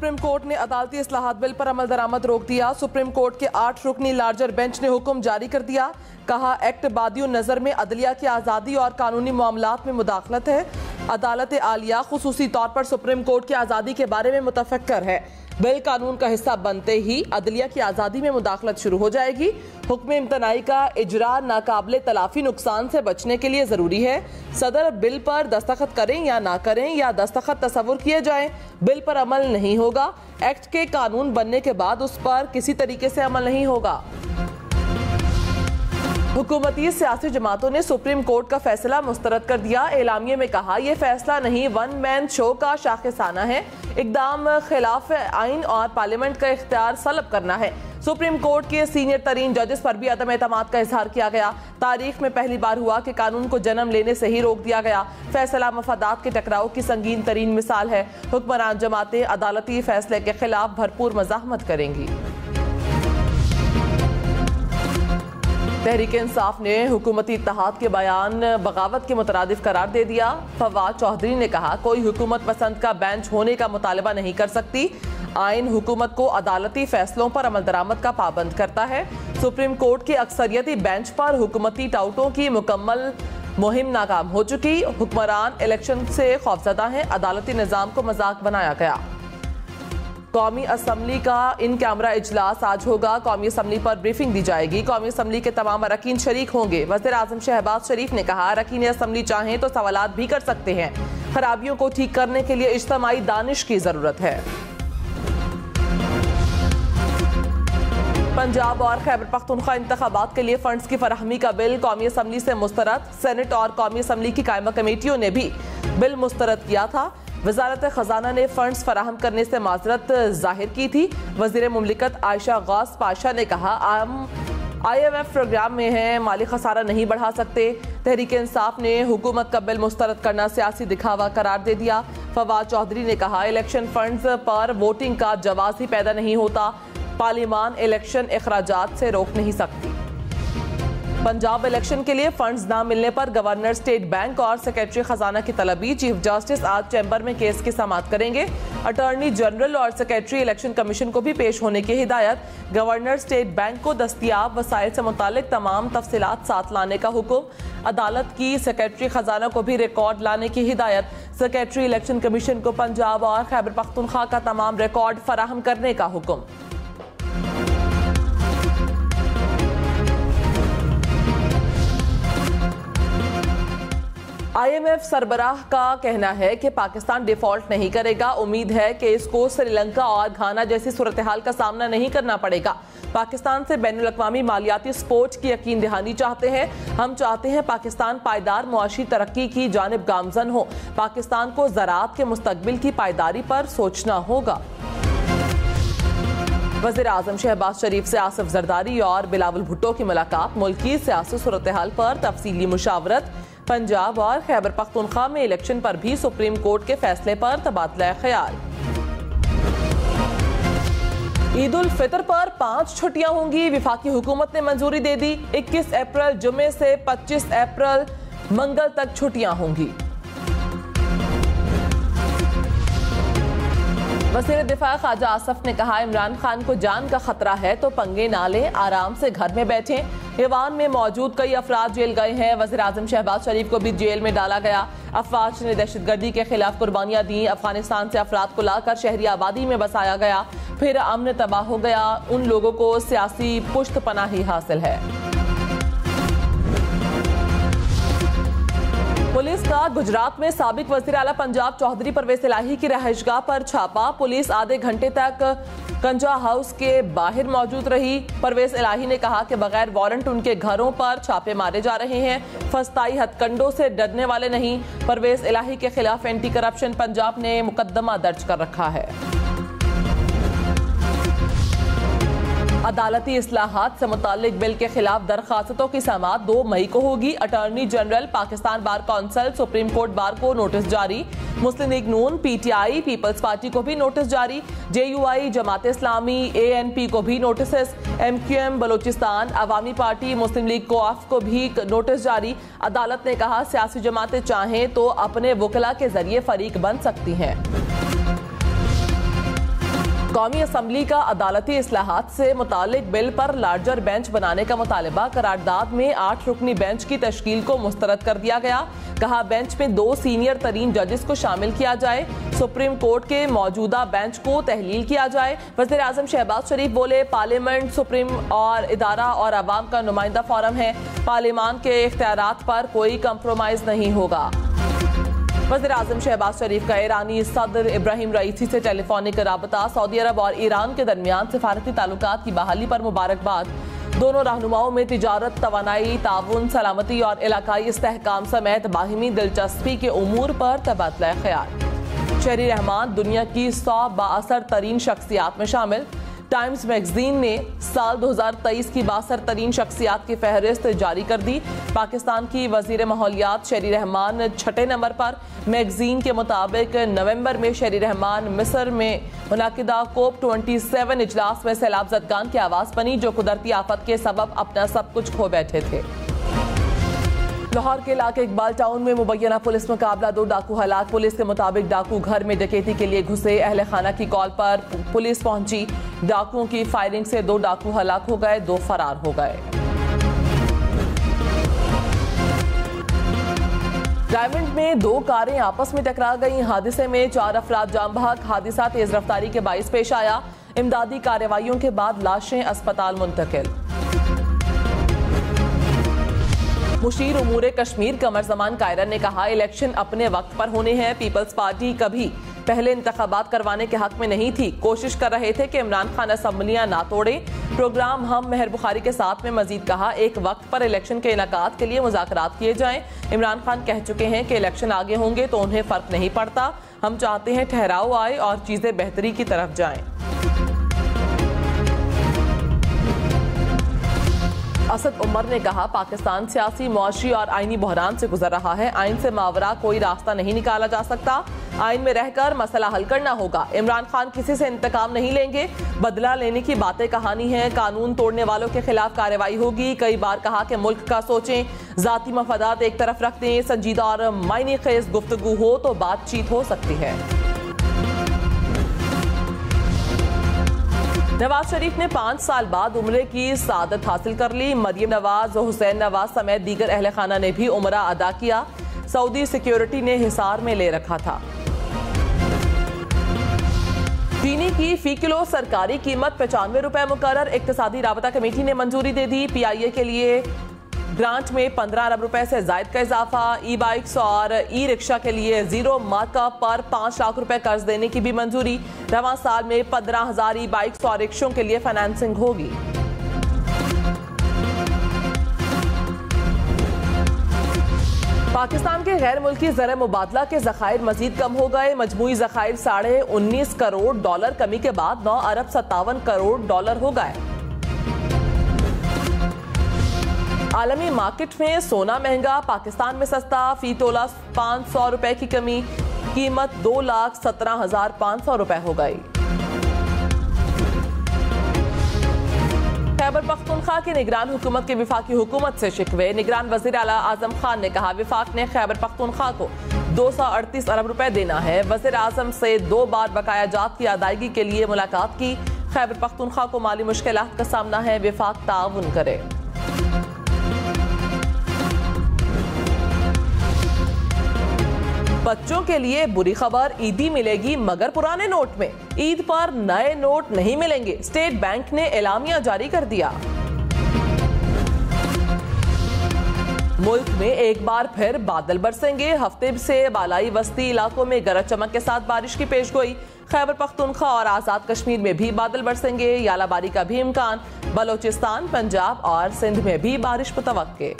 Supreme court ने अदालती इस्लाहात bill पर अमल दरामद रोक दिया। सुप्रीम कोर्ट के 8 रुकनी लार्जर बेंच ने हुक्म जारी कर दिया। कहा, एक्ट बादियो नजर में अदलिया की आज़ादी और कानूनी मामलात में मुदाखलत है। अदालत आलिया खुसूसी तौर पर सुप्रीम कोर्ट की आज़ादी के बारे में मुतफक्कर है। बिल कानून का हिस्सा बनते ही अदलिया की आज़ादी में मुदाखलत शुरू हो जाएगी। हुक्म इम्तनाई का इजरा नाकाबिले तलाफी नुकसान से बचने के लिए ज़रूरी है। सदर बिल पर दस्तखत करें या ना करें या दस्तखत तस्वुर किए जाएं, बिल पर अमल नहीं होगा। एक्ट के कानून बनने के बाद उस पर किसी तरीके से अमल नहीं होगा। हुकूमती सियासी जमातों ने सुप्रीम कोर्ट का फैसला मुस्तरद कर दिया। एलामिये में कहा, यह फैसला नहीं वन मैन शो का शाखसाना है। इकदाम खिलाफ आइन और पार्लियामेंट का इख्तियार सलब करना है। सुप्रीम कोर्ट के सीनियर तरीन जजेस पर भी अदम एतमाद का इजहार किया गया। तारीख में पहली बार हुआ कि कानून को जन्म लेने से ही रोक दिया गया। फैसला मफादात के टकराव की संगीन तरीन मिसाल है। हुक्मरान जमातें अदालती फैसले के खिलाफ भरपूर मज़ाहमत करेंगी। तहरीक इंसाफ ने हुकूमती इत्तेहाद के बयान बगावत के मुतरादिफ करार दे दिया। फवाद चौधरी ने कहा, कोई हुकूमत पसंद का बेंच होने का मुतालबा नहीं कर सकती। आइन हुकूमत को अदालती फैसलों पर अमल दरामद का पाबंद करता है। सुप्रीम कोर्ट के अक्सरियती बेंच पर हुकूमती टाउटों की मुकम्मल मुहिम नाकाम हो चुकी। हुक्मरान इलेक्शन से खौफजदा हैं। अदालती निज़ाम को मजाक बनाया गया। कौमी असम्बली का इन कैमरा इजलास आज होगा। कौमी असम्बली पर ब्रीफिंग दी जाएगी। कौमी असम्बली के तमाम अरकीन शरीक होंगे। वज़ीर आज़म शहबाज शरीफ ने कहा, अरकीन असम्बली चाहें तो सवालात भी कर सकते हैं। खराबियों को ठीक करने के लिए इज्तिमाई दानिश की जरूरत है। पंजाब और खैबर पख्तूनख्वा इंतखाबात के लिए फंड्स की फराहमी का बिल कौमी असम्बली से मुस्तरद। सेनेट और कौमी असम्बली की कायमा कमेटियों ने भी बिल मुस्तरद किया था। वजारत खजाना ने फंड्स फराहम करने से माजरत जाहिर की थी। वजीर मुमलिकत आयशा गौस पाशा ने कहा, IMF प्रोग्राम में है, माली खसारा नहीं बढ़ा सकते। तहरीक इंसाफ ने हुकूमत का बिल मुस्तरद करना सियासी दिखावा करार दे दिया। फवाद चौधरी ने कहा, इलेक्शन फंड्स पर वोटिंग का जवाज ही पैदा नहीं होता। पार्लियामान इलेक्शन अखराजात से रोक नहीं सकती। पंजाब इलेक्शन के लिए फंड्स ना मिलने पर गवर्नर स्टेट बैंक और सेक्रेटरी खजाना की तलबी। चीफ जस्टिस आज चैम्बर में केस की समाअत करेंगे। अटॉर्नी जनरल और सेक्रेटरी इलेक्शन कमीशन को भी पेश होने की हिदायत। गवर्नर स्टेट बैंक को दस्तियाब वसाइल से मुतालिक तमाम तफसीलात साथ लाने का हुक्म। अदालत की सेक्रेटरी खजाना को भी रिकॉर्ड लाने की हिदायत। सेक्रेटरी इलेक्शन कमीशन को पंजाब और खैबर पख्तूनख्वा का तमाम रिकॉर्ड फराहम करने का हुक्म। IMF सरबराह का कहना है कि पाकिस्तान डिफॉल्ट नहीं करेगा। उम्मीद है कि इसको श्रीलंका और घाना जैसी सूरत हाल का सामना नहीं करना पड़ेगा। पाकिस्तान से बैनुल अक़वामी मालियाती सपोर्ट की यकीन दहानी चाहते हैं। हम चाहते हैं पाकिस्तान पायदार मुआशी तरक्की की जानिब गामजन हो। पाकिस्तान को ज़राअत के मुस्तकबिल की पायदारी पर सोचना होगा। वज़ीर आज़म शहबाज शरीफ से आसिफ जरदारी और बिलावल भुट्टो की मुलाकात। मुल्की सियासी सूरत हाल पर तफसीली मुशावरत। पंजाब और खैबर पख्तूनख्वा में इलेक्शन पर भी सुप्रीम कोर्ट के फैसले पर तबादला ख्याल। ईद उल फितर पर 5 छुट्टियां होंगी। विफाकी हुकूमत ने मंजूरी दे दी। 21 अप्रैल जुमे से 25 अप्रैल मंगल तक छुट्टियां होंगी। वज़ीर दिफा ख्वाजा आसफ ने कहा, इमरान खान को जान का खतरा है तो पंगे ना लें, आराम से घर में बैठें। ईवान में मौजूद कई अफराद जेल गए हैं। वज़ीर आज़म शहबाज शरीफ को भी जेल में डाला गया। अफवाज ने दहशतगर्दी के खिलाफ कुर्बानियां दी। अफगानिस्तान से अफराद को लाकर शहरी आबादी में बसाया गया, फिर अमन तबाह हो गया। उन लोगों को सियासी पुश्त पनाही हासिल है। पुलिस का गुजरात में साबिक वज़ीर आला पंजाब चौधरी परवेज इलाही की रहायशगाह पर छापा। पुलिस आधे घंटे तक कंजा हाउस के बाहर मौजूद रही। परवेज इलाही ने कहा कि बगैर वारंट उनके घरों पर छापे मारे जा रहे हैं। फस्ताई हथकंडों से डरने वाले नहीं। परवेज इलाही के खिलाफ एंटी करप्शन पंजाब ने मुकदमा दर्ज कर रखा है। अदालती इस्लाहात से मुतालिक बिल के खिलाफ दरखास्तों की समाअत 2 मई को होगी। Attorney general, Pakistan bar council, supreme court bar को नोटिस जारी। Muslim League Noon, PTI, people's party को भी नोटिस जारी। JUI, जमात इस्लामी, ANP को भी नोटिस। MQM बलोचिस्तान, अवामी पार्टी, मुस्लिम लीग कोआफ को भी नोटिस जारी। अदालत ने कहा, सियासी जमातें चाहें तो अपने वकला के जरिए फरीक बन सकती हैं। कौमी असम्बली का अदालती इस्लाहात से मुतालिक बिल पर लार्जर बेंच बनाने का मुतालबा। करारदाद में 8 रुकनी बेंच की तश्कील को मुस्तरद कर दिया गया। कहा बेंच में 2 सीनियर तरीन जजेस को शामिल किया जाए। सुप्रीम कोर्ट के मौजूदा बेंच को तहलील किया जाए। वज़ीर आज़म शहबाज शरीफ बोले, पार्लियामेंट सुप्रीम और इदारा और अवाम का नुमाइंदा फोरम है। पार्लियामान के इख्तियारात पर कोई कंप्रोमाइज नहीं होगा। वज़ीर आज़म शहबाज शरीफ का ईरानी सदर इब्राहिम रईसी से टेलीफोनिक राबता। सऊदी अरब और ईरान के दरमियान सिफारती ताल्लुकात की बहाली पर मुबारकबाद। दोनों रहनुमाओं में तिजारत, तवानाई, ताउन, सलामती और इलाकाई इस्तेहकाम समेत बाहिमी दिलचस्पी के उमूर पर तबादला ख्याल। शहरी रहमान दुनिया की 100 बाअसर तरीन शख्सियात में शामिल। टाइम्स मैगजीन ने साल 2023 की बाअसर तरीन शख्सियात की फहरिस्त जारी कर दी। पाकिस्तान की वजीर माहौलियात शहरी रहमान 6ठे नंबर पर। मैगजीन के मुताबिक नवंबर में शहरी रहमान मिस्र में मुनाकिदा कोप 27 इजलास में सैलाब ज़दगान की आवाज़ बनी, जो कुदरती आफत के सबब अपना सब कुछ खो बैठे थे। लाहौर के इलाके इकबाल टाउन में मुबैना पुलिस मुकाबला, 2 डाकू हलाक। पुलिस के मुताबिक डाकू घर में डकैती के लिए घुसे। अहले खाना की कॉल पर पुलिस पहुंची। डाकुओं की फायरिंग से 2 डाकू हलाक हो गए, 2 फरार हो गए। डायमंड में 2 कारें आपस में टकरा गईं। हादसे में 4 अफराद जान बहक। हादसा तेज रफ्तारी के बाइस पेश आया। इमदादी कार्रवाइयों के बाद लाशें अस्पताल मुंतकिल। मुशीर उमूर कश्मीर कमर जमान कायरन ने कहा, इलेक्शन अपने वक्त पर होने हैं। पीपल्स पार्टी कभी पहले इंतखाबात करवाने के हक में नहीं थी। कोशिश कर रहे थे कि इमरान खान असम्बलियां ना तोड़े। प्रोग्राम हम मेहर बुखारी के साथ में मजीद कहा, एक वक्त पर इलेक्शन के इनकाद के लिए मुज़ाकरात किए जाएं। इमरान खान कह चुके हैं कि इलेक्शन आगे होंगे तो उन्हें फर्क नहीं पड़ता। हम चाहते हैं ठहराव आए और चीजें बेहतरी की तरफ जाएं। असद उमर ने कहा, पाकिस्तान सियासी, मुआशी और आईनी बहरान से गुजर रहा है। आइन से मावरा कोई रास्ता नहीं निकाला जा सकता। आइन में रहकर मसला हल करना होगा। इमरान खान किसी से इंतकाम नहीं लेंगे। बदला लेने की बातें कहानी है। कानून तोड़ने वालों के खिलाफ कार्रवाई होगी। कई बार कहा कि मुल्क का सोचें, जाती मफादात एक तरफ रख दें। संजीदा और मायने खेज गुफ्तगू हो तो बातचीत हो सकती है। नवाज शरीफ ने 5 साल बाद उम्रे की सादत हासिल कर ली। मरियम नवाज, हुसैन नवाज समेत दीगर अहले खाना ने भी उम्रा अदा किया। सऊदी सिक्योरिटी ने हिसार में ले रखा था। चीनी की फी किलो सरकारी कीमत 95 रुपए मुकर्रर। इक्तिसादी राबता कमेटी ने मंजूरी दे दी। PIA के लिए ग्रांट में 15 अरब रुपए से जायद का इजाफा। ई बाइक्स और ई रिक्शा के लिए 0 मार्कअप पर 5 लाख रुपए कर्ज देने की भी मंजूरी। रवां साल में 15,000 ई बाइक्स और रिक्शों के लिए फाइनेंसिंग होगी। पाकिस्तान के गैर मुल्की ज़र मुबादला के ज़खायर मजीद कम हो गए। मजमूई ज़खायर $19.5 करोड़ कमी के बाद 9 अरब 57 करोड़ हो गए। आलमी मार्केट में सोना महंगा, पाकिस्तान में सस्ता। फी तोला 500 रुपए की कमी, कीमत 2,17,500 रुपए हो गई। खैबर पख्तूनख्वा की निगरान हुकूमत के विफाकी हुकूमत से शिकवे। निगरान वजीर आला आजम खान ने कहा, विफाक ने खैबर पख्तूनख्वा को 238 अरब रुपए देना है। वजीर आजम से 2 बार बकाया जात की अदायगी के लिए मुलाकात की। खैबर पख्तूनख्वा को माली मुश्किलात का सामना है, विफाक ताउन करे। बच्चों के लिए बुरी खबर, ईदी मिलेगी मगर पुराने नोट में। ईद पर नए नोट नहीं मिलेंगे। स्टेट बैंक ने एलामिया जारी कर दिया। मुल्क में एक बार फिर बादल बरसेंगे। हफ्ते से बालाई वस्ती इलाकों में गरज चमक के साथ बारिश की पेशगोई। खैबर पख्तूनख्वा और आजाद कश्मीर में भी बादल बरसेंगे। यालाबारी का भी इम्कान। बलोचिस्तान, पंजाब और सिंध में भी बारिश मुतवक्के।